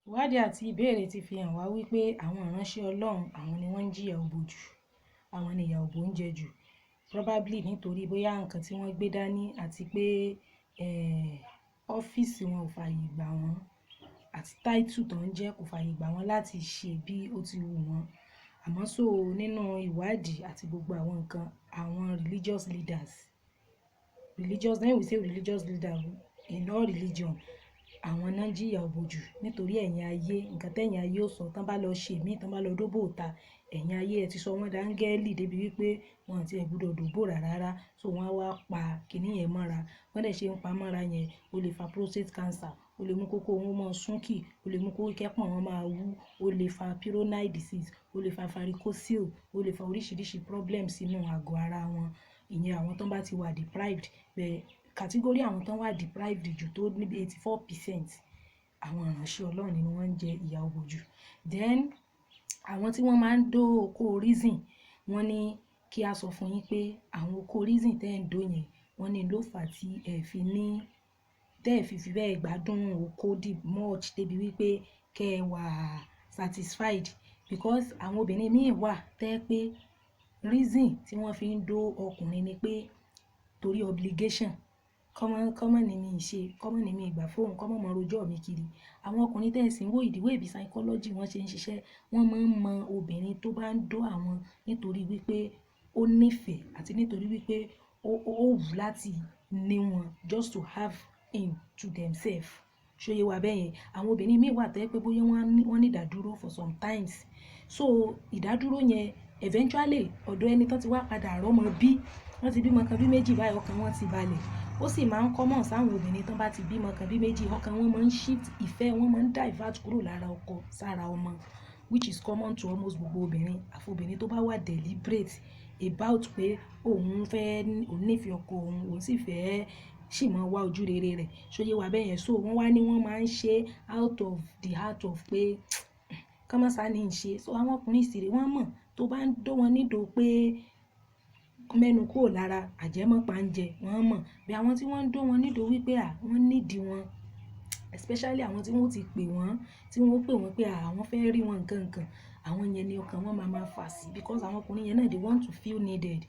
Ìwádìí àti ìbéèrè ti fi hàn wá wípé àwọn ìránṣẹ́ Ọlọ́run àwọn ni wọ́n ń jìyà òbò jù, àwọn ni ìyà òbò ń jẹ jù, probably nítorí bóyá nǹkan tí wọ́n gbé dání àti pé ọ́fíìsì wọn ò fààyè gbà wọ́n àti táìtù tó ń jẹ́ kò fààyè gbà wọ́n láti ṣe bí ó ti wù wọ́n. Àmọ́ nínú ìwádìí àti gbogbo àwọn nǹkan, àwọn religious leaders, when we say religious leader in all religion, àwọn náà jìyà òbò jù nítorí ẹ̀yin ayé, nǹkan tẹ̀yin ayé ò sọ, tán bá lọ ṣe mí, tán bá lọ dóbò ta, ẹ̀yin ayé ẹ ti sọ wọ́n dáńgẹ́lì débi wípé wọn àti ẹ̀ gbúdọ̀ dóbò rárá, so wọ́n á wá pa kìnì yẹn mọ́ra. Wọ́n dẹ̀ ṣe ń pa mọ́ra yẹn, ó lè fa prostate cancer, ó lè mú kókó wọn máa súnkì, ó lè mú kó kẹ́pọ̀n wọn máa wú, ó lè fa pyronic disease, ó lè fa varicocele, ó lè fa oríṣiríṣi problems sínú àgọ́ ara wọn. Ìyẹn àwọn tán bá ti wà deprived. Bẹ́ẹ̀ category àwọn tán wà deprived jù tó níbi 84%, àwọn ìránṣẹ́ Ọlọ́run ni wọ́n ń jẹ ìyà òbò jù. Then àwọn tí wọ́n máa ń dó oko reason, wọ́n ní kí a sọ fún yín pé àwọn oko reason tẹ́ ń dó yẹn, wọ́n ní ló fà tí ẹ fi fi bẹ́ẹ̀ gbádùn oko the much débi wípé kẹ́ ẹ wà satisfied, because àwọn obìnrin míì wà tẹ́ pé reason tí wọ́n fi ń dó ọkùnrin ni pé torí obligation, kọ́mọ̀ ní mi ṣe, kọ́mọ̀ ní mi ìgbà fóun, kọ́mọ̀ mọ rojọ́ mi kiri. Àwọn ọkùnrin tẹ̀sí ń wò ìdíwọ́ ìbí psychology wọ́n ṣe ń ṣiṣẹ́, wọ́n máa ń mọ obìnrin tó bá ń dó àwọn nítorí wípé ó nífẹ̀ẹ́ àti nítorí wípé ó wù láti ní wọn, just to have him to themselves. Ṣóyè wá bẹ́ẹ̀ yẹn. Àwọn obìnrin míì wà tẹ́ pé bóyá wọ́n ní ìdádúró for some times, so ìdádúró yẹn eventually ọ̀dọ̀ ẹni tán ti wá padà rọ́mọ bí, wọ́n ti bímọ kan bí méjì báyìí, ọkàn wọn ti balẹ̀. Ó sì máa ń common sáwọn obìnrin tán bá ti bímọ kan bí méjì, ọkàn wọn máa ń shift, ìfẹ́ wọn máa ń divert kúrò lára ọkọ sára ọmọ, which is common to almost gbogbo obìnrin. Àfi obìnrin tó bá wà deliberate about pé òun nífẹ̀ẹ́ ọkọ òun sì fẹ́ sì máa wá ojú rere rẹ̀. Ṣóyè wá bẹ́ẹ̀ yẹn. So wọ́n wá ní wọ́n máa ń ṣe out of the heart of pé kọ́mọ́sá ní í ṣe. So àwọn ọkùnrin sì rè wọ́n mọ̀ tó bá ń dó wọn nídò pé mẹ́nu kúrò lára àjẹmọ́pá ń jẹ, wọ́n mọ̀. Bí àwọn tí wọ́n ń dó wọn nídò wípé wọ́n nídìí wọn, especially àwọn tí wọ́n ti pè wọ́n, tí wọ́n pè wọ́n pé àwọn fẹ́ rí wọn nǹkan, àwọn yẹn ni ọkàn wọn máa fà sí, because àwọn ọkùnrin yẹn náà they want to feel needed.